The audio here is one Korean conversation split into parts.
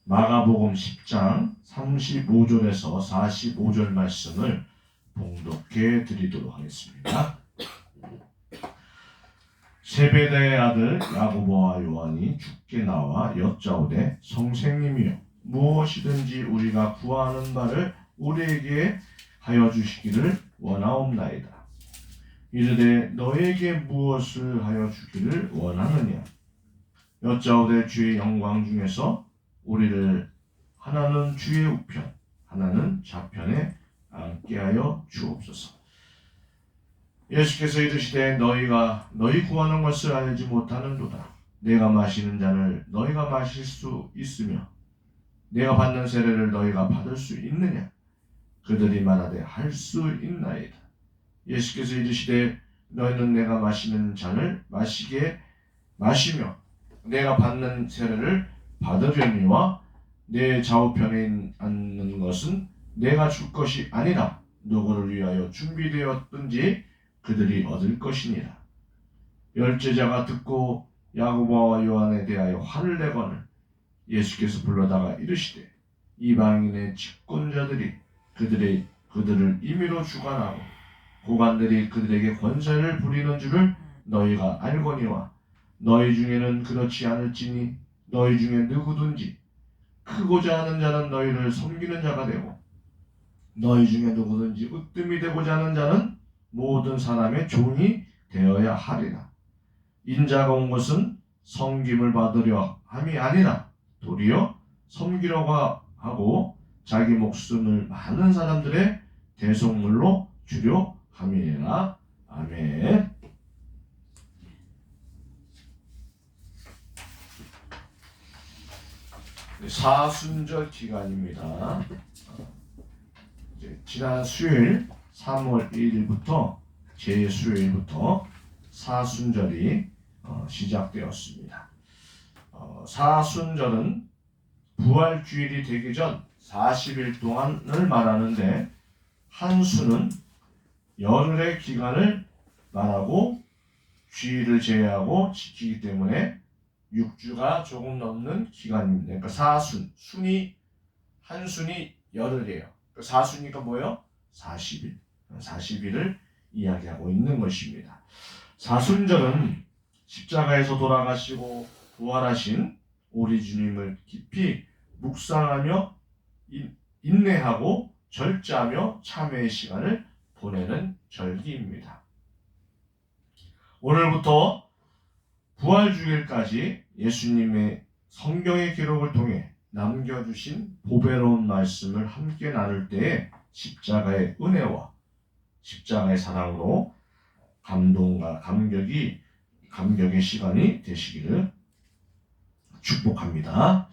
마가복음 10장 35절에서 45절 말씀을 봉독해 드리도록 하겠습니다. 세베대의 아들 야고보와 요한이 주께 나와 여짜오되 선생님이여 무엇이든지 우리가 구하는 바를 우리에게 하여 주시기를 원하옵나이다. 이르되 너에게 무엇을 하여 주기를 원하느냐. 여짜오되 주의 영광 중에서 우리를 하나는 주의 우편 하나는 좌편에 앉게 하여 주옵소서. 예수께서 이르시되 너희 구하는 것을 알지 못하는도다. 내가 마시는 잔을 너희가 마실 수 있으며 내가 받는 세례를 너희가 받을 수 있느냐. 그들이 말하되 할 수 있나이다. 예수께서 이르시되 너희는 내가 마시는 잔을 마시며 내가 받는 세례를 받으려니와 내 좌우편에 앉는 것은 내가 줄 것이 아니라 누구를 위하여 준비되었든지 그들이 얻을 것이니라. 열제자가 듣고 야고보와 요한에 대하여 화를 내거늘 예수께서 불러다가 이르시되 이방인의 집권자들이 그들을 임의로 주관하고 고관들이 그들에게 권세를 부리는 줄을 너희가 알거니와 너희 중에는 그렇지 않을지니 너희 중에 누구든지 크고자 하는 자는 너희를 섬기는 자가 되고 너희 중에 누구든지 으뜸이 되고자 하는 자는 모든 사람의 종이 되어야 하리라. 인자가 온 것은 섬김을 받으려 함이 아니라 도리어 섬기려고 하고 자기 목숨을 많은 사람들의 대속물로 주려 함이니라. 아멘. 사순절 기간입니다. 지난 수요일 3월 1일부터 제수요일부터 사순절이 시작되었습니다. 사순절은 부활주일이 되기 전 40일 동안을 말하는데 한수는 열흘의 기간을 말하고 주일을 제외하고 지키기 때문에 6주가 조금 넘는 기간입니다. 그러니까 사순, 한순이 열흘이에요. 그러니까 사순이니까 뭐예요? 40일. 40일을 이야기하고 있는 것입니다. 사순절은 십자가에서 돌아가시고 부활하신 우리 주님을 깊이 묵상하며 인내하고 절제하며 참회의 시간을 보내는 절기입니다. 오늘부터 부활주일까지 예수님의 성경의 기록을 통해 남겨주신 보배로운 말씀을 함께 나눌 때에 십자가의 은혜와 십자가의 사랑으로 감동과 감격의 시간이 되시기를 축복합니다.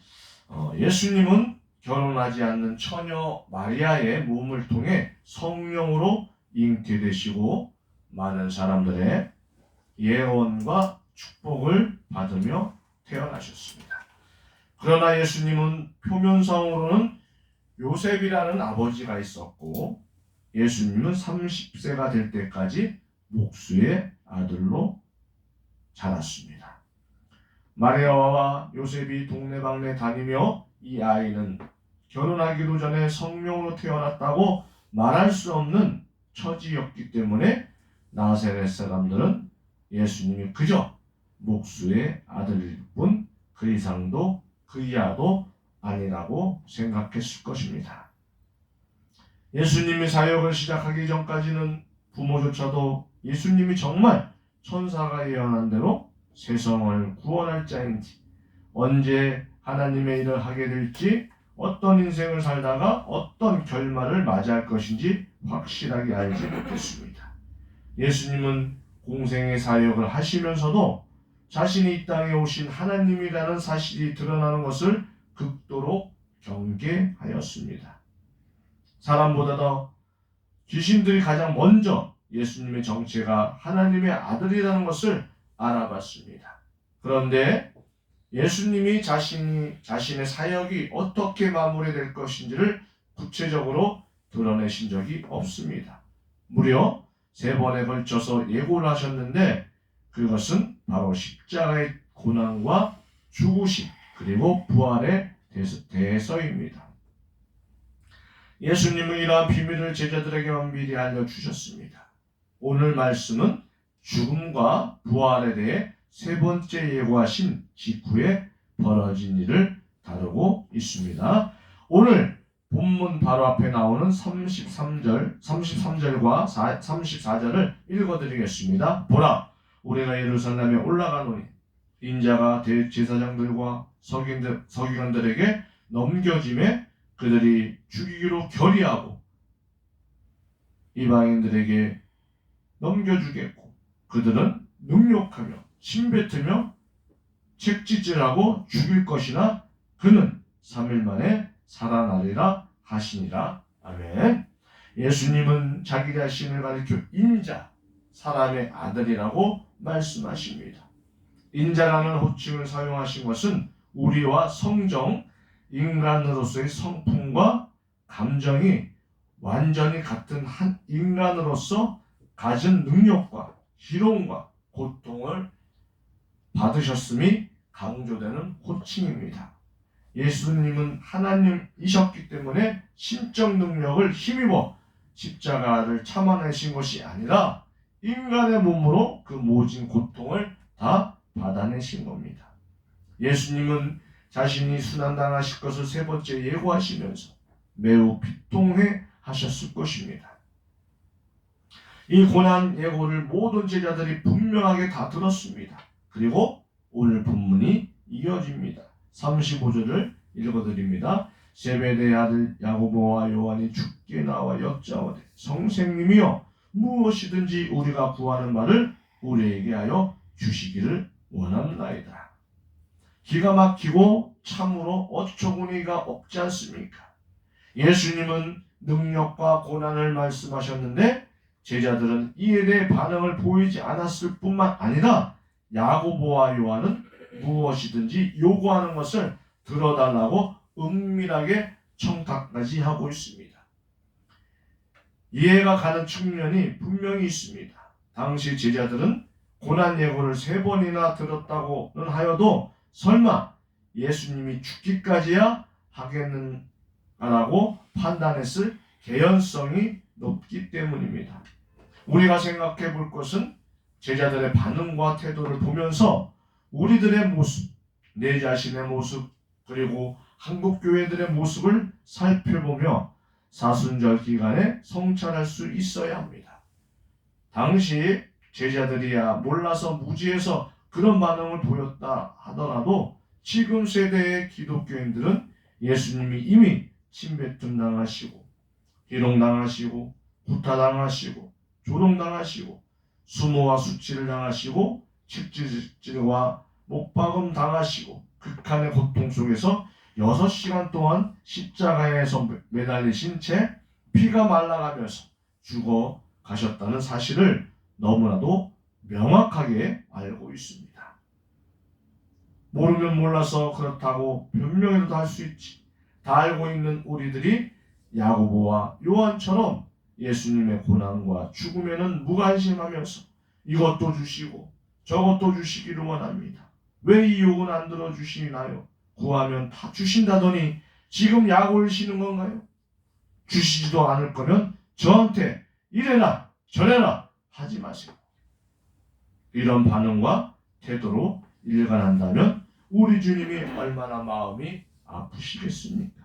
예수님은 결혼하지 않는 처녀 마리아의 몸을 통해 성령으로 잉태되시고 많은 사람들의 예언과 축복을 받으며 태어나셨습니다. 그러나 예수님은 표면상으로는 요셉이라는 아버지가 있었고 예수님은 30세가 될 때까지 목수의 아들로 자랐습니다. 마리아와 요셉이 동네방네 다니며 이 아이는 결혼하기도 전에 성령으로 태어났다고 말할 수 없는 처지였기 때문에 나사렛 사람들은 예수님이 그저 목수의 아들일 뿐 그 이상도 그 이하도 아니라고 생각했을 것입니다. 예수님이 사역을 시작하기 전까지는 부모조차도 예수님이 정말 천사가 예언한 대로 세상을 구원할 자인지 언제 하나님의 일을 하게 될지 어떤 인생을 살다가 어떤 결말을 맞이할 것인지 확실하게 알지 못했습니다. 예수님은 공생의 사역을 하시면서도 자신이 이 땅에 오신 하나님이라는 사실이 드러나는 것을 극도로 경계하였습니다. 사람보다 더 귀신들이 가장 먼저 예수님의 정체가 하나님의 아들이라는 것을 알아봤습니다. 그런데 예수님이 자신의 사역이 어떻게 마무리될 것인지를 구체적으로 드러내신 적이 없습니다. 무려 3번에 걸쳐서 예고를 하셨는데 그것은 바로 십자가의 고난과 죽으심 그리고 부활에 대서입니다. 예수님은 이러한 비밀을 제자들에게만 미리 알려주셨습니다. 오늘 말씀은 죽음과 부활에 대해 세 번째 예고하신 직후에 벌어진 일을 다루고 있습니다. 오늘 본문 바로 앞에 나오는 33절과 34절을 읽어드리겠습니다. 보라, 우리가 예루살렘에 올라가노니 인자가 대제사장들과 서기관들에게 넘겨짐에 그들이 죽이기로 결의하고 이방인들에게 넘겨주겠고 그들은 능욕하며 침뱉으며 책짓질하고 죽일 것이나 그는 3일 만에 살아나리라 하시니라. 아멘. 예수님은 자기 자신을 가리켜 인자, 사람의 아들이라고 말씀하십니다. 인자라는 호칭을 사용하신 것은 우리와 성정, 인간으로서의 성품과 감정이 완전히 같은 한 인간으로서 가진 능력과 희롱과 고통을 받으셨음이 강조되는 호칭입니다. 예수님은 하나님이셨기 때문에 신적 능력을 힘입어 십자가를 참아내신 것이 아니라 인간의 몸으로 그 모진 고통을 다 받아내신 겁니다. 예수님은 자신이 순환당하실 것을 세 번째 예고하시면서 매우 비통해 하셨을 것입니다. 이 고난 예고를 모든 제자들이 분명하게 다 들었습니다. 그리고 오늘 본문이 이어집니다. 35절을 읽어드립니다. 세베대의 아들 야고보와 요한이 죽게 나와 여짜오되 선생님이여 무엇이든지 우리가 구하는 말을 우리에게 하여 주시기를 원합나이다. 기가 막히고 참으로 어처구니가 없지 않습니까? 예수님은 능력과 고난을 말씀하셨는데 제자들은 이에 대해 반응을 보이지 않았을 뿐만 아니라 야고보와 요한은 무엇이든지 요구하는 것을 들어달라고 은밀하게 청탁까지 하고 있습니다. 이해가 가는 측면이 분명히 있습니다. 당시 제자들은 고난 예고를 3번이나 들었다고는 하여도 설마 예수님이 죽기까지야 하겠는가라고 판단했을 개연성이 높기 때문입니다. 우리가 생각해 볼 것은 제자들의 반응과 태도를 보면서 우리들의 모습, 내 자신의 모습, 그리고 한국 교회들의 모습을 살펴보며 사순절 기간에 성찰할 수 있어야 합니다. 당시 제자들이야 몰라서 무지해서 그런 반응을 보였다 하더라도 지금 세대의 기독교인들은 예수님이 이미 침뱉음 당하시고 희롱당하시고 구타당하시고 조롱당하시고 수모와 수치를 당하시고 책질과 못박음 당하시고 극한의 고통 속에서 6시간 동안 십자가에서 매달리신 채 피가 말라가면서 죽어 가셨다는 사실을 너무나도 명확하게 알고 있습니다. 모르면 몰라서 그렇다고 변명이라도 할 수 있지. 다 알고 있는 우리들이 야고보와 요한처럼 예수님의 고난과 죽음에는 무관심하면서 이것도 주시고 저것도 주시기를 원합니다. 왜 이 욕은 안 들어주시나요? 구하면 다 주신다더니 지금 약 올리시는 건가요? 주시지도 않을 거면 저한테 이래라 저래라 하지 마세요. 이런 반응과 태도로 일관한다면 우리 주님이 얼마나 마음이 아프시겠습니까?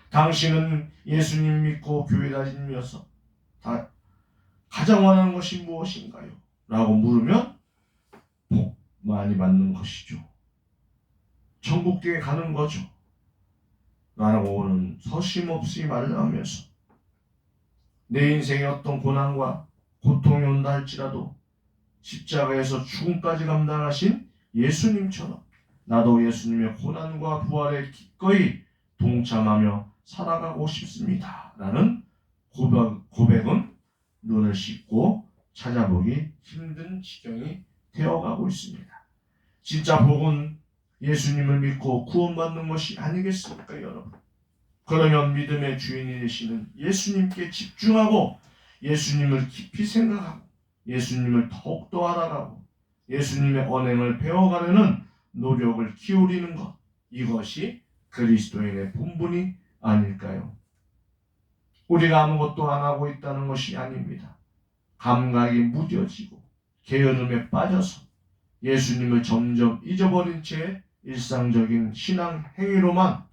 당신은 예수님 믿고 교회 다니면서 가장 원하는 것이 무엇인가요? 라고 물으면 복 많이 받는 것이죠. 천국에 가는 거죠. 라고는 서심없이 말을 하면서 내 인생에 어떤 고난과 고통이 온다 할지라도 십자가에서 죽음까지 감당하신 예수님처럼 나도 예수님의 고난과 부활에 기꺼이 동참하며 살아가고 싶습니다. 라는 고백은 눈을 씻고 찾아보기 힘든 지경이 되어가고 있습니다. 진짜 복은 예수님을 믿고 구원받는 것이 아니겠습니까, 여러분? 그러면 믿음의 주인이 되시는 예수님께 집중하고 예수님을 깊이 생각하고 예수님을 더욱더 알아가고 예수님의 언행을 배워가려는 노력을 기울이는 것, 이것이 그리스도인의 본분이 아닐까요? 우리가 아무것도 안 하고 있다는 것이 아닙니다. 감각이 무뎌지고 게으름에 빠져서 예수님을 점점 잊어버린 채 일상적인 신앙 행위로만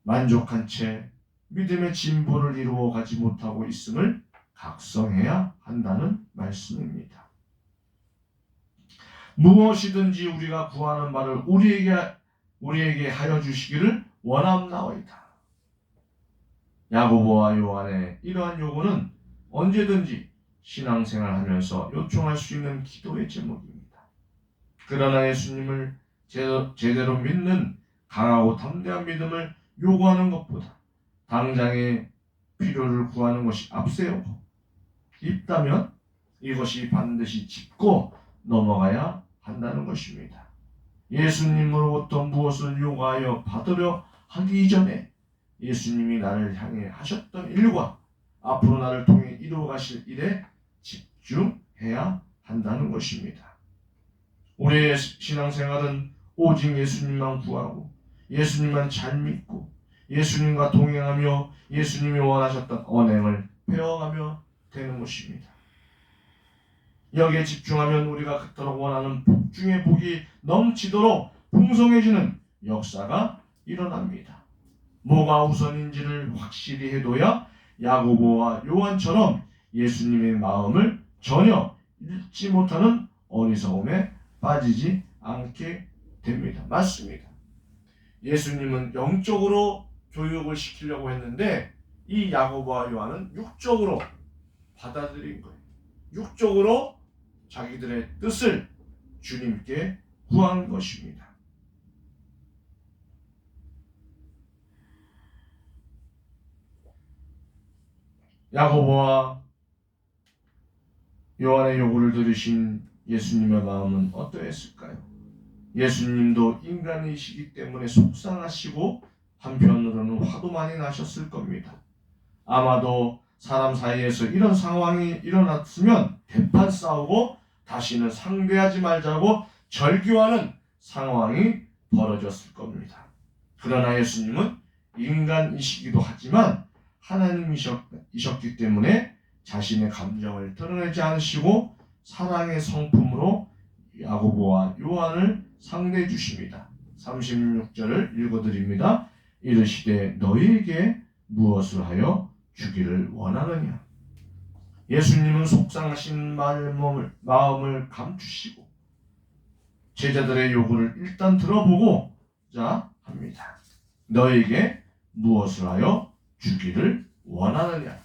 만족한 채 믿음의 진보를 이루어 가지 못하고 있음을 각성해야 한다는 말씀입니다. 무엇이든지 우리가 구하는 바를 우리에게 하여 주시기를 원함나이다. 야고보와 요한의 이러한 요구는 언제든지 신앙생활하면서 요청할 수 있는 기도의 제목입니다. 그러나 예수님을 제대로 믿는 강하고 담대한 믿음을 요구하는 것보다 당장의 필요를 구하는 것이 앞세우고 있다면 이것이 반드시 짚고 넘어가야 한다는 것입니다. 예수님으로부터 무엇을 요구하여 받으려 하기 이전에 예수님이 나를 향해 하셨던 일과 앞으로 나를 통해 이루어 가실 일에 집중해야 한다는 것입니다. 우리의 신앙생활은 오직 예수님만 구하고 예수님만 잘 믿고 예수님과 동행하며 예수님이 원하셨던 언행을 배워가며 되는 것입니다. 여기에 집중하면 우리가 그토록 원하는 복 중에 복이 넘치도록 풍성해지는 역사가 일어납니다. 뭐가 우선인지를 확실히 해둬야 야고보와 요한처럼 예수님의 마음을 전혀 읽지 못하는 어리석음에 빠지지 않게 됩니다. 맞습니다. 예수님은 영적으로 교육을 시키려고 했는데 이 야고보와 요한은 육적으로 받아들인 거예요. 육적으로 자기들의 뜻을 주님께 구한 것입니다. 야고보와 요한의 요구를 들으신 예수님의 마음은 어떠했을까요? 예수님도 인간이시기 때문에 속상하시고 한편으로는 화도 많이 나셨을 겁니다. 아마도 사람 사이에서 이런 상황이 일어났으면 대판 싸우고 다시는 상대하지 말자고 절규하는 상황이 벌어졌을 겁니다. 그러나 예수님은 인간이시기도 하지만 하나님이셨기 때문에 자신의 감정을 드러내지 않으시고 사랑의 성품으로 야고보와 요한을 상대해 주십니다. 36절을 읽어드립니다. 이르시되 너희에게 무엇을 하여 주기를 원하느냐. 예수님은 속상하신 마음을 감추시고 제자들의 요구를 일단 들어보고자 합니다. 너에게 무엇을 하여 주기를 원하느냐.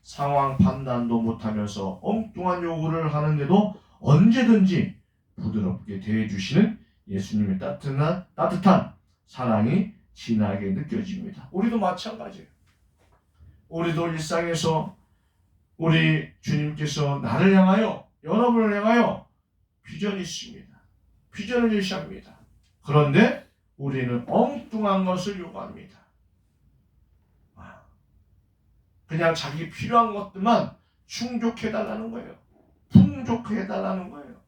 상황 판단도 못하면서 엉뚱한 요구를 하는데도 언제든지 부드럽게 대해주시는 예수님의 따뜻한 사랑이 진하게 느껴집니다. 우리도 마찬가지예요. 우리도 일상에서 우리 주님께서 나를 향하여 여러분을 향하여 비전이 있습니다. 비전을 제시합니다. 그런데 우리는 엉뚱한 것을 요구합니다. 그냥 자기 필요한 것들만 충족해달라는 거예요. 풍족해달라는 거예요.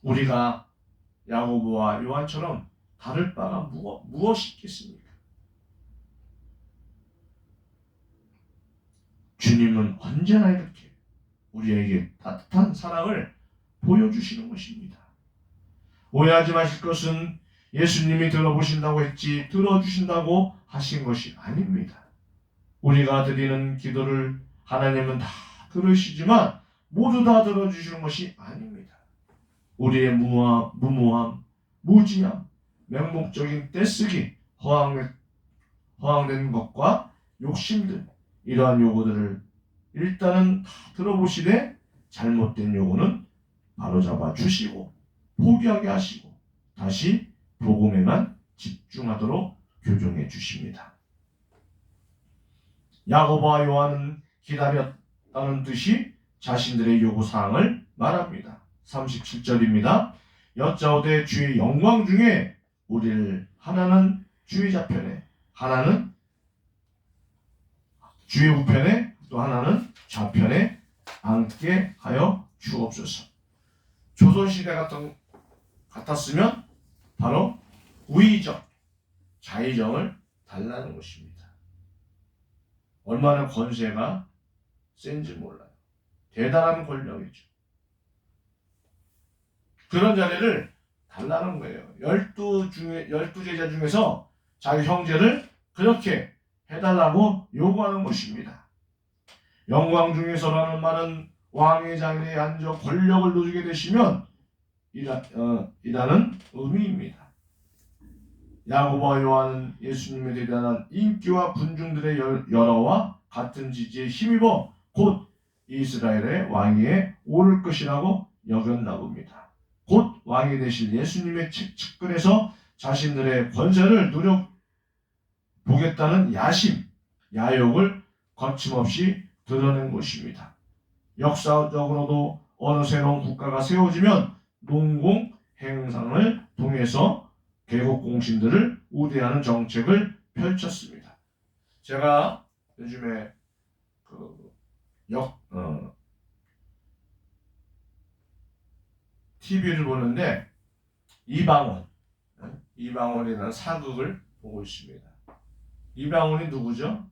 우리가 야고보와 요한처럼 다를 바가 무엇이 있겠습니까? 주님은 언제나 이렇게 우리에게 따뜻한 사랑을 보여주시는 것입니다. 오해하지 마실 것은 예수님이 들어보신다고 했지 들어주신다고 하신 것이 아닙니다. 우리가 드리는 기도를 하나님은 다 들으시지만 모두 다 들어주시는 것이 아닙니다. 우리의 무모함, 무지함, 맹목적인 떼쓰기, 허황된 것과 욕심들, 이러한 요구들을 일단은 다 들어보시되 잘못된 요구는 바로잡아 주시고 포기하게 하시고 다시 복음에만 집중하도록 교정해 주십니다. 야고보와 요한은 기다렸다는 듯이 자신들의 요구사항을 말합니다. 37절입니다. 여짜오되 주의 영광 중에 우리를 하나는 주의 좌편에 하나는 주의 우편에 또 하나는 좌편에 앉게 하여 주옵소서. 조선시대 같았으면 바로 우의정, 자의정을 달라는 것입니다. 얼마나 권세가 센지 몰라요. 대단한 권력이죠. 그런 자리를 달라는 거예요. 12 제자 중에서 자기 형제를 그렇게 해달라고 요구하는 것입니다. 영광 중에서라는 말은 왕의 자리에 앉아 권력을 누리게 되시면 이라는 의미입니다. 야고보와 요한은 예수님의 대단한 인기와 군중들의 열어와 같은 지지에 힘입어 곧 이스라엘의 왕위에 오를 것이라고 여겼나 봅니다. 곧 왕이 되실 예수님의 측근에서 자신들의 권세를 누려보겠다는 야심, 야욕을 거침없이 드러낸 것입니다. 역사적으로도 어느 새로운 국가가 세워지면 농공 행상을 통해서 개국 공신들을 우대하는 정책을 펼쳤습니다. 제가 요즘에 TV를 보는데 이방원이라는 사극을 보고 있습니다. 이방원이 누구죠?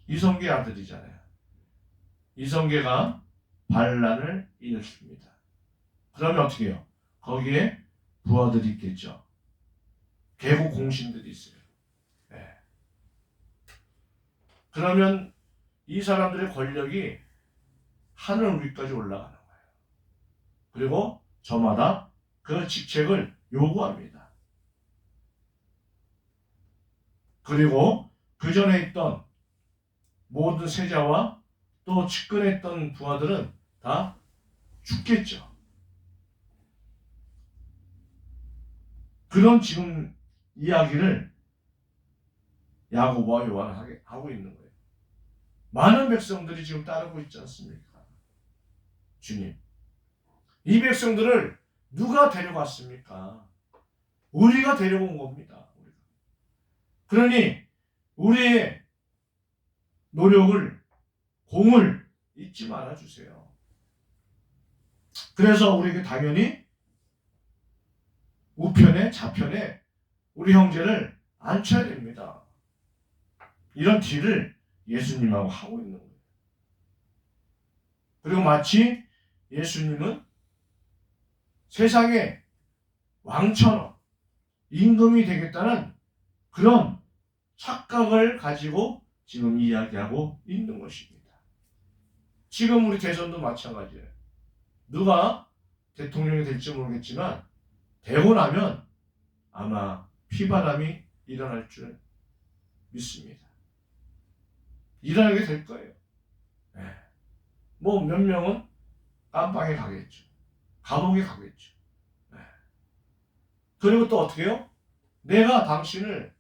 이성계 아들이잖아요. 이성계가 반란을 일으킵니다. 그러면 어떻게 해요? 거기에 부하들이 있겠죠. 개국 공신들이 있어요. 네. 그러면 이 사람들의 권력이 하늘 위까지 올라가는 거예요. 그리고 저마다 그 직책을 요구합니다. 그리고 그 전에 있던 모든 세자와 또 측근했던 부하들은 다 죽겠죠. 그런 지금 이야기를 야고보와 요한은 하고 있는 거예요. 많은 백성들이 지금 따르고 있지 않습니까? 주님, 이 백성들을 누가 데려갔습니까? 우리가 데려온 겁니다. 그러니 우리의 노력을, 공을 잊지 말아주세요. 그래서 우리에게 당연히 우편에 좌편에 우리 형제를 앉혀야 됩니다. 이런 딜을 예수님하고 하고 있는 거예요. 그리고 마치 예수님은 세상의 왕처럼 임금이 되겠다는 그런 착각을 가지고 지금 이야기하고 있는 것입니다. 지금 우리 대선도 마찬가지예요. 누가 대통령이 될지 모르겠지만 되고 나면 아마 피바람이 일어날 줄 믿습니다. 일어나게 될 거예요. 네. 뭐 몇 명은 깜빵에 가겠죠. 감옥에 가겠죠. 네. 그리고 또 어떻게 해요? 내가 당신을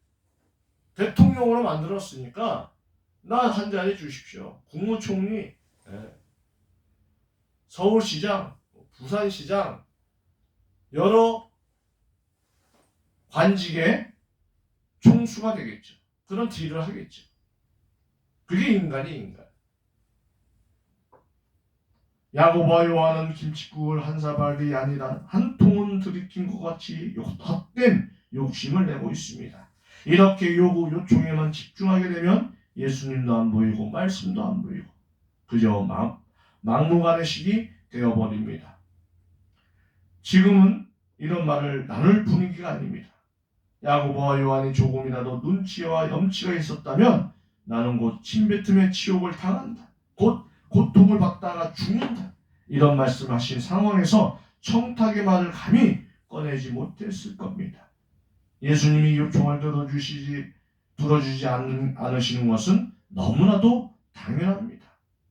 대통령으로 만들었으니까 나 한 자리 주십시오. 국무총리, 네. 서울시장, 부산시장, 여러 관직의 총수가 되겠죠. 그런 딜을 하겠죠. 그게 인간이 인간. 야고보와 요한은 김칫국을 한 사발이 아니라 한 통은 들이킨 것 같이 헛된 욕심을 내고 있습니다. 이렇게 요청에만 집중하게 되면 예수님도 안 보이고 말씀도 안 보이고 그저 막무가내식이 되어버립니다. 지금은 이런 말을 나눌 분위기가 아닙니다. 야고보와 요한이 조금이라도 눈치와 염치가 있었다면 나는 곧 침뱉음의 치욕을 당한다. 곧 고통을 받다가 죽는다. 이런 말씀하신 상황에서 청탁의 말을 감히 꺼내지 못했을 겁니다. 예수님이 요청을 들어주지 않으시는 것은 너무나도 당연합니다.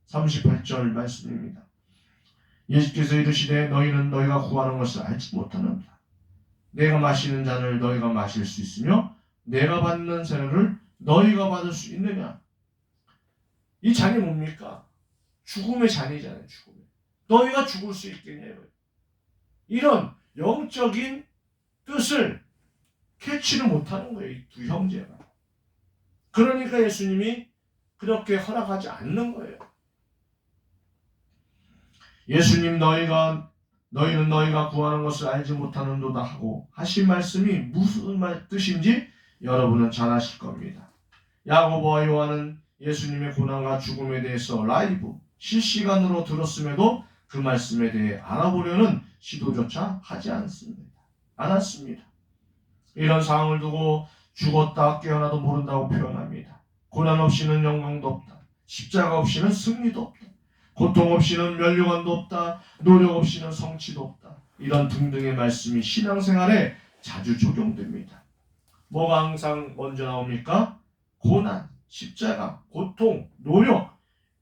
38절 말씀입니다. 예수께서 이르시되 너희는 너희가 구하는 것을 알지 못하는도다. 내가 마시는 잔을 너희가 마실 수 있으며 내가 받는 세례를 너희가 받을 수 있느냐? 이 잔이 뭡니까? 죽음의 잔이잖아요. 죽음의. 너희가 죽을 수 있겠냐? 이런 영적인 뜻을 캐치를 못하는 거예요. 이 두 형제가. 그러니까 예수님이 그렇게 허락하지 않는 거예요. 예수님 너희가 너희는 너희가 구하는 것을 알지 못하는도다 하고 하신 말씀이 무슨 뜻인지 여러분은 잘 아실 겁니다. 야고보와 요한은 예수님의 고난과 죽음에 대해서 라이브 실시간으로 들었음에도 그 말씀에 대해 알아보려는 시도조차 하지 않았습니다. 이런 상황을 두고 죽었다 깨어나도 모른다고 표현합니다. 고난 없이는 영광도 없다. 십자가 없이는 승리도 없다. 고통 없이는 면류관도 없다. 노력 없이는 성취도 없다. 이런 등등의 말씀이 신앙생활에 자주 적용됩니다. 뭐가 항상 먼저 나옵니까? 고난, 십자가, 고통, 노력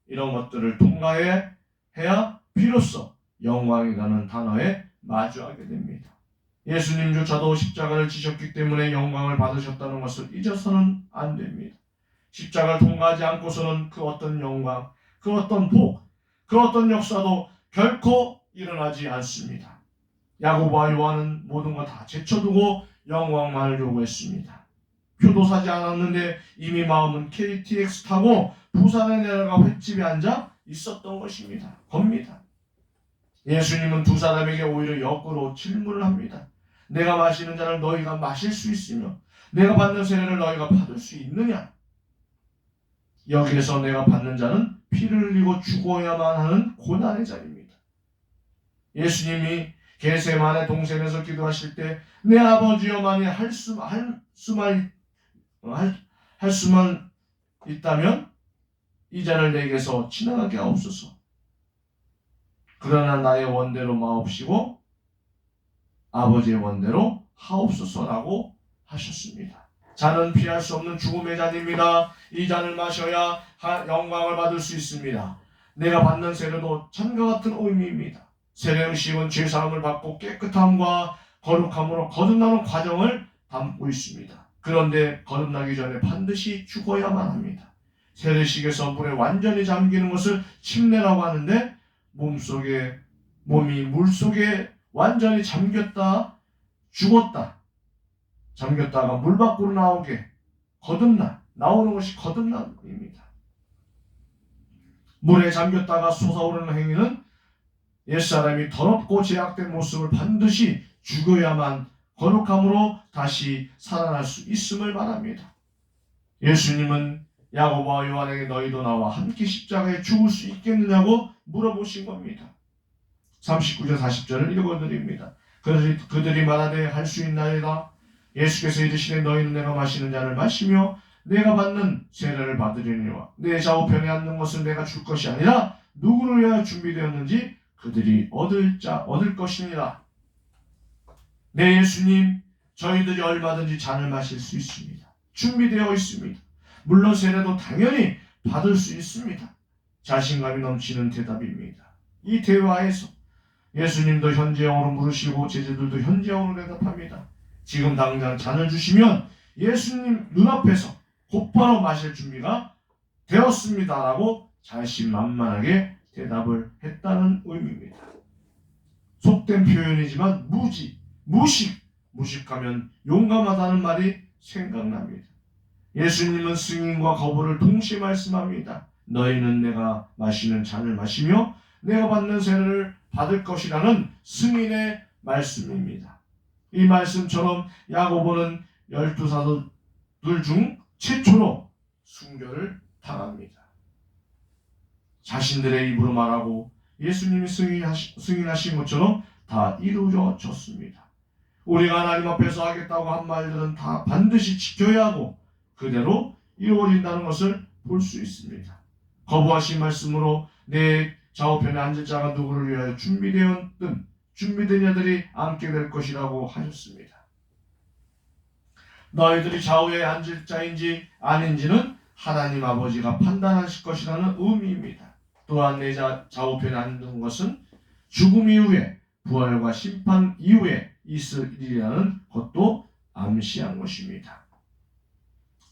이런 것들을 통과해야 비로소 영광이라는 단어에 마주하게 됩니다. 예수님조차도 십자가를 지셨기 때문에 영광을 받으셨다는 것을 잊어서는 안 됩니다. 십자가를 통과하지 않고서는 그 어떤 영광, 그 어떤 복, 그 어떤 역사도 결코 일어나지 않습니다. 야고보와 요한은 모든 것 다 제쳐두고 영광만을 요구했습니다. 표도 사지 않았는데 이미 마음은 KTX 타고 부산에 내려가 횟집에 앉아 있었던 겁니다. 예수님은 두 사람에게 오히려 역으로 질문을 합니다. 내가 마시는 잔을 너희가 마실 수 있으며 내가 받는 세례를 너희가 받을 수 있느냐? 여기에서 내가 받는 잔은 피를 흘리고 죽어야만 하는 고난의 잔입니다. 예수님이 겟세마네 동산에서 기도하실 때 내 아버지여 만일 할 수만 있다면 이 잔을 내게서 지나가게 하옵소서. 그러나 나의 원대로 마옵시고 아버지의 원대로 하옵소서라고 하셨습니다. 잔은 피할 수 없는 죽음의 잔입니다. 이 잔을 마셔야 영광을 받을 수 있습니다. 내가 받는 세례도 잔과 같은 의미입니다. 세례 의식은 죄사함을 받고 깨끗함과 거룩함으로 거듭나는 과정을 담고 있습니다. 그런데 거듭나기 전에 반드시 죽어야만 합니다. 세례식에서 물에 완전히 잠기는 것을 침례라고 하는데 몸이 물속에 완전히 잠겼다 잠겼다가 물 밖으로 나오는 것이 거듭남입니다. 물에 잠겼다가 솟아오르는 행위는 옛사람이 더럽고 죄악된 모습을 반드시 죽어야만 거룩함으로 다시 살아날 수 있음을 말합니다. 예수님은 야고보와 요한에게 너희도 나와 함께 십자가에 죽을 수 있겠느냐고 물어보신 겁니다. 39절 40절을 읽어드립니다. 그들이 말하되 할 수 있나이다. 예수께서 이르시되 너희는 내가 마시는 잔을 마시며 내가 받는 세례를 받으려니와 내 좌우편에 앉는 것을 내가 줄 것이 아니라 누구를 위하여 준비되었는지 그들이 얻을 것이니라. 네, 예수님, 저희들이 얼마든지 잔을 마실 수 있습니다. 준비되어 있습니다. 물론 세례도 당연히 받을 수 있습니다. 자신감이 넘치는 대답입니다. 이 대화에서 예수님도 현재형으로 물으시고 제자들도 현재형으로 대답합니다. 지금 당장 잔을 주시면 예수님 눈앞에서 곧바로 마실 준비가 되었습니다라고 자신만만하게 대답을 했다는 의미입니다. 속된 표현이지만 무식하면 용감하다는 말이 생각납니다. 예수님은 승인과 거부를 동시에 말씀합니다. 너희는 내가 마시는 잔을 마시며 내가 받는 세례를 받을 것이라는 승인의 말씀입니다. 이 말씀처럼 야고보는 12사도들 중 최초로 순교를 당합니다. 자신들의 입으로 말하고 예수님이 승인하신 것처럼 다 이루어졌습니다. 우리가 하나님 앞에서 하겠다고 한 말들은 다 반드시 지켜야 하고 그대로 이루어진다는 것을 볼 수 있습니다. 거부하신 말씀으로 내 좌우편에 앉을 자가 누구를 위하여 준비된 자들이 앉게 될 것이라고 하셨습니다. 너희들이 좌우에 앉을 자인지 아닌지는 하나님 아버지가 판단하실 것이라는 의미입니다. 또한 내 좌우편에 앉는 것은 죽음 이후에 부활과 심판 이후에 있을 일이라는 것도 암시한 것입니다.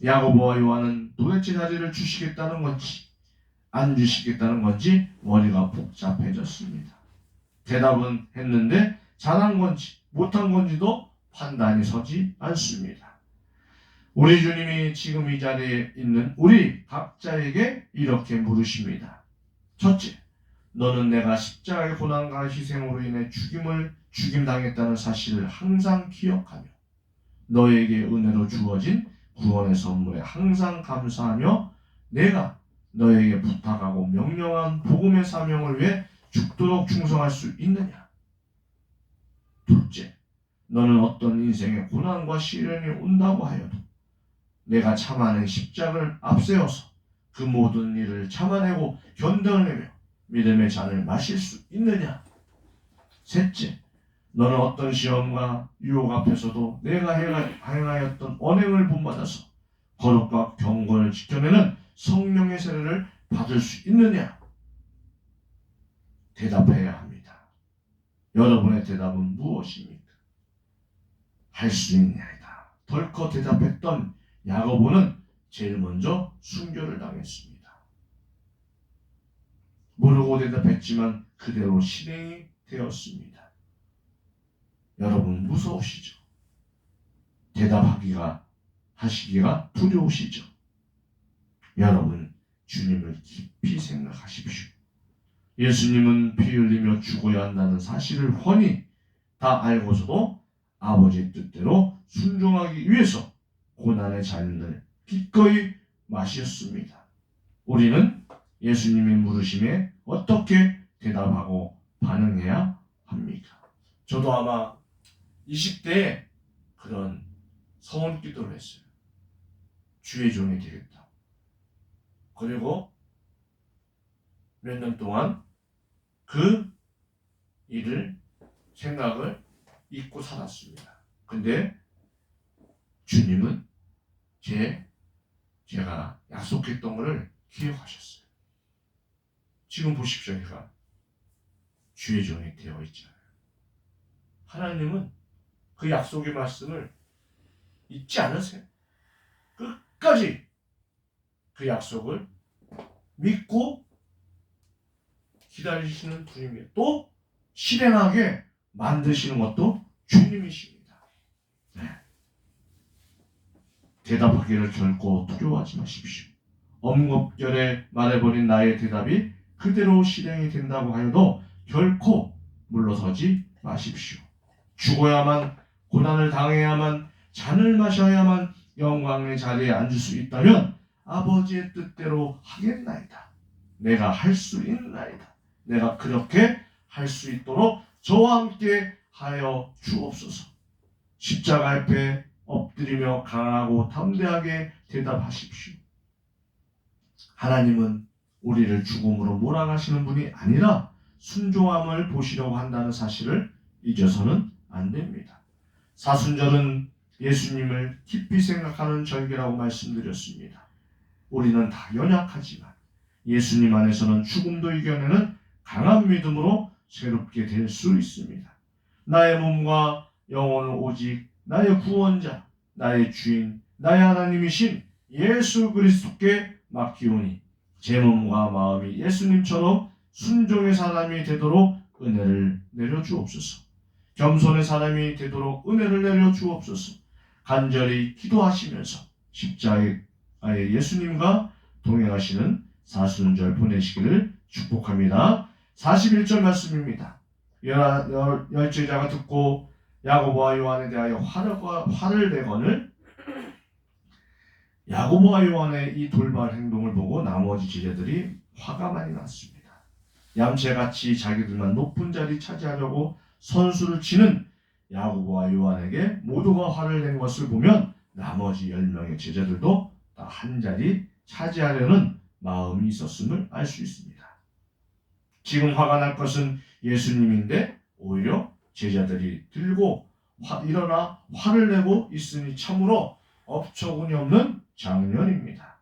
야고보와 요한은 도대체 자리를 주시겠다는 건지 안 주시겠다는 건지 머리가 복잡해졌습니다. 대답은 했는데 잘한 건지 못한 건지도 판단이 서지 않습니다. 우리 주님이 지금 이 자리에 있는 우리 각자에게 이렇게 물으십니다. 첫째, 너는 내가 십자가의 고난과 희생으로 인해 죽임당했다는 사실을 항상 기억하며 너에게 은혜로 주어진 구원의 선물에 항상 감사하며 내가 너에게 부탁하고 명령한 복음의 사명을 위해 죽도록 충성할 수 있느냐? 둘째, 너는 어떤 인생의 고난과 시련이 온다고 하여도 내가 참아낸 십자가를 앞세워서 그 모든 일을 참아내고 견뎌내며 믿음의 잔을 마실 수 있느냐? 셋째, 너는 어떤 시험과 유혹 앞에서도 내가 행하였던 언행을 본받아서 거룩과 경건을 지켜내는 성령의 세례를 받을 수 있느냐? 대답해야 합니다. 여러분의 대답은 무엇입니까? 할 수 있냐이다. 덜컥 대답했던 야고보는 제일 먼저 순교를 당했습니다. 모르고 대답했지만 그대로 실행이 되었습니다. 여러분 무서우시죠? 하시기가 두려우시죠? 여러분 주님을 깊이 생각하십시오. 예수님은 피 흘리며 죽어야 한다는 사실을 훤히 다 알고서도 아버지의 뜻대로 순종하기 위해서 고난의 잔을 기꺼이 마셨습니다. 우리는 예수님의 물으심에 어떻게 대답하고 반응해야 합니까? 저도 아마 20대에 그런 서원 기도를 했어요. 주의 종이 되겠다. 그리고 몇 년 동안 그 생각을 잊고 살았습니다. 근데 주님은 제가 약속했던 것을 기억하셨어요. 지금 보십시오. 제가 주의 종이 되어 있잖아요. 하나님은 그 약속의 말씀을 잊지 않으세요. 끝까지 그 약속을 믿고 기다리시는 분입니다. 또 실행하게 만드시는 것도 주님이십니다. 네. 대답하기를 결코 두려워하지 마십시오. 엄겁결에 말해버린 나의 대답이 그대로 실행이 된다고 하여도 결코 물러서지 마십시오. 죽어야만, 고난을 당해야만, 잔을 마셔야만 영광의 자리에 앉을 수 있다면 아버지의 뜻대로 하겠나이다. 내가 할 수 있나이다. 내가 그렇게 할 수 있도록 저와 함께 하여 주옵소서. 십자가 앞에 엎드리며 강하고 담대하게 대답하십시오. 하나님은 우리를 죽음으로 몰아가시는 분이 아니라 순종함을 보시려고 한다는 사실을 잊어서는 안 됩니다. 사순절은 예수님을 깊이 생각하는 절기라고 말씀드렸습니다. 우리는 다 연약하지만 예수님 안에서는 죽음도 이겨내는 강한 믿음으로 새롭게 될 수 있습니다. 나의 몸과 영혼을 오직 나의 구원자, 나의 주인, 나의 하나님이신 예수 그리스도께 맡기오니 제 몸과 마음이 예수님처럼 순종의 사람이 되도록 은혜를 내려주옵소서. 겸손의 사람이 되도록 은혜를 내려주옵소서. 간절히 기도하시면서 십자가의 예수님과 동행하시는 사순절 보내시기를 축복합니다. 41절 말씀입니다. 열제자가 듣고 야고보와 요한에 대하여 화를 내거늘 야고보와 요한의 이 돌발 행동을 보고 나머지 제자들이 화가 많이 났습니다. 얌체같이 자기들만 높은 자리 차지하려고 선수를 치는 야고보와 요한에게 모두가 화를 낸 것을 보면 나머지 10명의 제자들도 다 한 자리 차지하려는 마음이 있었음을 알 수 있습니다. 지금 화가 날 것은 예수님인데 오히려 제자들이 들고 일어나 화를 내고 있으니 참으로 업처구니 없는 장면입니다.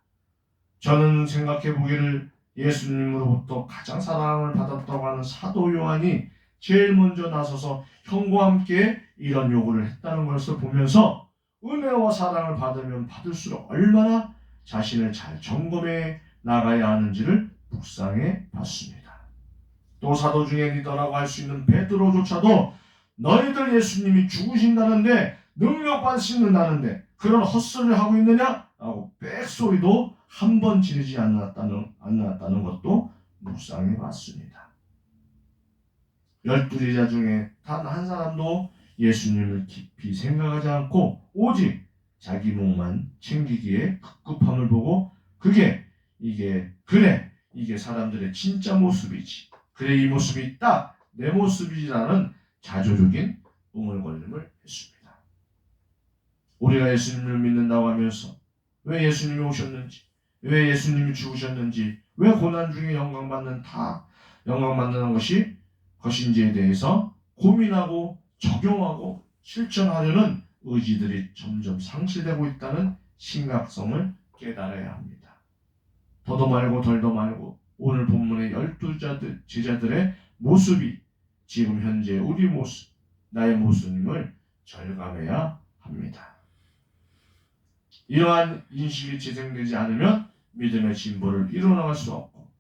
저는 생각해 보기를 예수님으로부터 가장 사랑을 받았다고 하는 사도 요한이 제일 먼저 나서서 형과 함께 이런 요구를 했다는 것을 보면서 은혜와 사랑을 받으면 받을수록 얼마나 자신을 잘 점검해 나가야 하는지를 묵상해 봤습니다. 또 사도 중에 리더라고 할 수 있는 베드로조차도 너희들 예수님이 죽으신다는데 능력 받으신다는데 그런 헛소리를 하고 있느냐? 라고 빽소리도 한 번 지르지 않았다는 것도 묵상해 봤습니다. 열두 제자 중에 단 한 사람도 예수님을 깊이 생각하지 않고 오직 자기 목만 챙기기에 급급함을 보고 이게 사람들의 진짜 모습이지. 그래 이 모습이 딱 내 모습이라는 자조적인 웅얼거림을 했습니다. 우리가 예수님을 믿는다고 하면서 왜 예수님이 오셨는지, 왜 예수님이 죽으셨는지, 왜 고난 중에 영광받는 것인지에 대해서 고민하고 적용하고 실천하려는 의지들이 점점 상실되고 있다는 심각성을 깨달아야 합니다. 더도 말고 덜도 말고 오늘 본문의 12 제자들의 모습이 지금 현재 우리 모습, 나의 모습임을 절감해야 합니다. 이러한 인식이 재생되지 않으면 믿음의 진보를 이뤄나갈 수 없고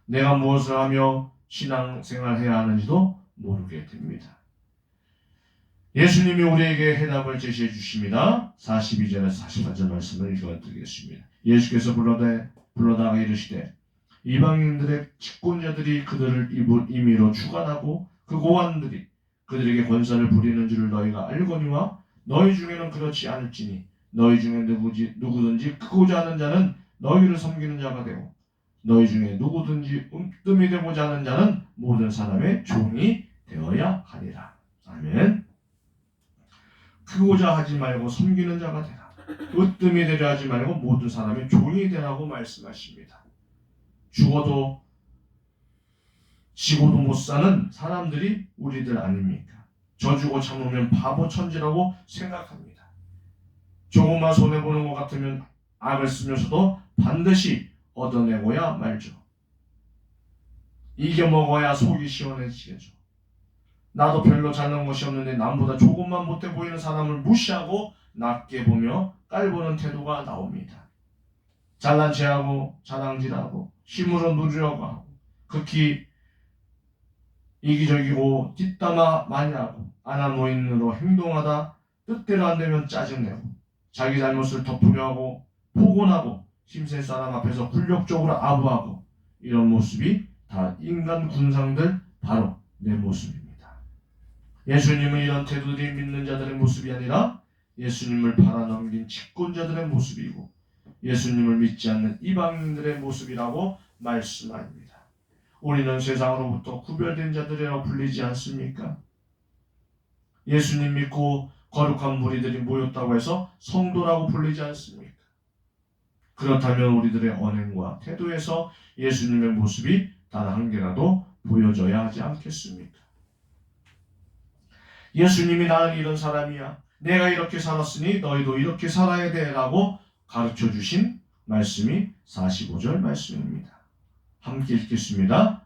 내가 무엇을 하며 신앙생활해야 하는지도 모르게 됩니다. 예수님이 우리에게 해답을 제시해 주십니다. 42절에서 44절 말씀을 읽어드리겠습니다. 예수께서 불러다가 이르시되 이방인들의 직권자들이 그들을 임의로 주관하고 그 고관들이 그들에게 권세를 부리는 줄을 너희가 알거니와 너희 중에는 그렇지 않을지니 너희 중에 누구든지 크고자 하는 자는 너희를 섬기는 자가 되고 너희 중에 누구든지 뜸이 되고자 하는 자는 모든 사람의 종이 되어야 하리라. 아멘. 크고자 하지 말고 섬기는 자가 되라. 으뜸이 되려 하지 말고 모든 사람의 종이 되라고 말씀하십니다. 죽어도 지고도 못 사는 사람들이 우리들 아닙니까? 져주고 참으면 바보 천지라고 생각합니다. 조금만 손해보는 것 같으면 악을 쓰면서도 반드시 얻어내고야 말죠. 이겨먹어야 속이 시원해지겠죠. 나도 별로 잘난 것이 없는데 남보다 조금만 못돼 보이는 사람을 무시하고 낮게 보며 깔보는 태도가 나옵니다. 잘난 체하고 자랑질하고 힘으로 누리려고 하고 극히 이기적이고 뒷담화 많이 하고 아나무인으로 행동하다 뜻대로 안 되면 짜증내고 자기 잘못을 덮으려 하고 포곤하고 힘센 사람 앞에서 굴욕적으로 아부하고 이런 모습이 다 인간 군상들 바로 내 모습입니다. 예수님은 이런 태도들이 믿는 자들의 모습이 아니라 예수님을 팔아넘긴 직권자들의 모습이고 예수님을 믿지 않는 이방인들의 모습이라고 말씀합니다. 우리는 세상으로부터 구별된 자들이라고 불리지 않습니까? 예수님 믿고 거룩한 무리들이 모였다고 해서 성도라고 불리지 않습니까? 그렇다면 우리들의 언행과 태도에서 예수님의 모습이 단 한 개라도 보여져야 하지 않겠습니까? 예수님이 나는 이런 사람이야. 내가 이렇게 살았으니 너희도 이렇게 살아야 돼 라고 가르쳐 주신 말씀이 45절 말씀입니다. 함께 읽겠습니다.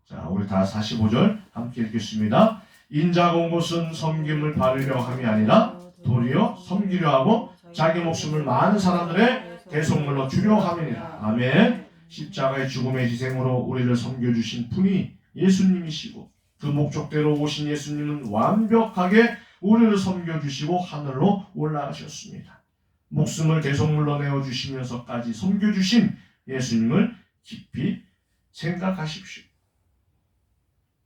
자, 우리 다 45절 함께 읽겠습니다. 인자가 온 것은 섬김을 받으려 함이 아니라 도리어 섬기려 하고 자기 목숨을 많은 사람들의 대속물로 주려 함이니라. 아멘. 십자가의 죽음의 희생으로 우리를 섬겨주신 분이 예수님이시고 그 목적대로 오신 예수님은 완벽하게 우리를 섬겨주시고 하늘로 올라가셨습니다. 목숨을 대속물로 내어주시면서까지 섬겨주신 예수님을 깊이 생각하십시오.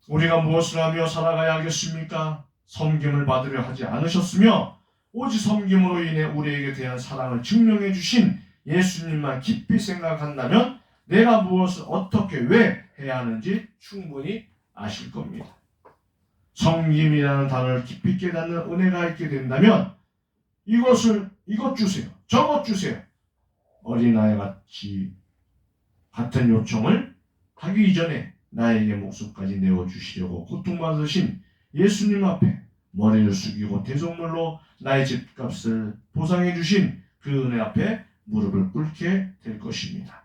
우리가 무엇을 하며 살아가야 하겠습니까? 섬김을 받으려 하지 않으셨으며 오직 섬김으로 인해 우리에게 대한 사랑을 증명해 주신 예수님만 깊이 생각한다면 내가 무엇을 어떻게 왜 해야 하는지 충분히 아실 겁니다. 섬김이라는 단어를 깊이 깨닫는 은혜가 있게 된다면 이것 주세요. 저것 주세요. 어린아이 같은 요청을 하기 이전에 나에게 목숨까지 내어주시려고 고통받으신 예수님 앞에 머리를 숙이고 대속물로 나의 집값을 보상해 주신 그 은혜 앞에 무릎을 꿇게 될 것입니다.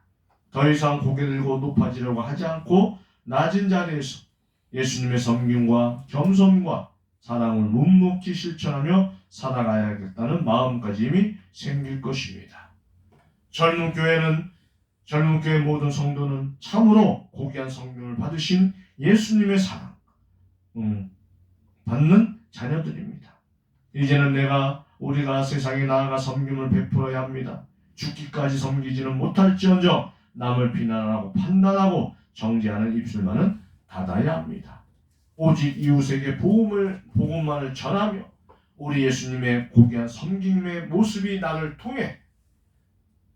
더 이상 고개 들고 높아지려고 하지 않고 낮은 자리에서 예수님의 섬김과 겸손과 사랑을 묵묵히 실천하며 살아가야겠다는 마음가짐이 생길 것입니다. 젊은 교회 모든 성도는 참으로 고귀한 성령을 받으신 예수님의 사랑 받는 자녀들입니다. 이제는 우리가 세상에 나아가 섬김을 베풀어야 합니다. 죽기까지 섬기지는 못할지언정 남을 비난하고 판단하고 정죄하는 입술만은 닫아야 합니다. 오직 이웃에게 복음만을 전하며 우리 예수님의 고귀한 섬김의 모습이 나를 통해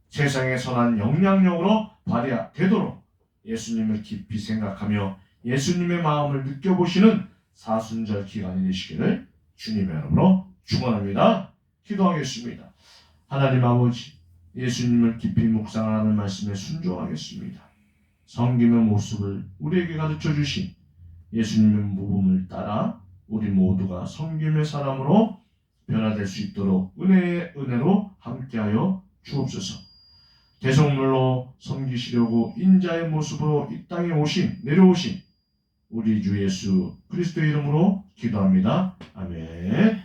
세상에 선한 영향력으로 발휘되도록 예수님을 깊이 생각하며 예수님의 마음을 느껴보시는 사순절 기간이 되시기를 주님의 이름으로 축원합니다. 기도하겠습니다. 하나님 아버지, 예수님을 깊이 묵상하는 말씀에 순종하겠습니다. 섬김의 모습을 우리에게 가르쳐 주신 예수님의 모범을 따라 우리 모두가 섬김의 사람으로 변화될 수 있도록 은혜의 은혜로 함께하여 주옵소서. 대성물로 섬기시려고 인자의 모습으로 이 땅에 내려오신 우리 주 예수 그리스도의 이름으로 기도합니다. 아멘.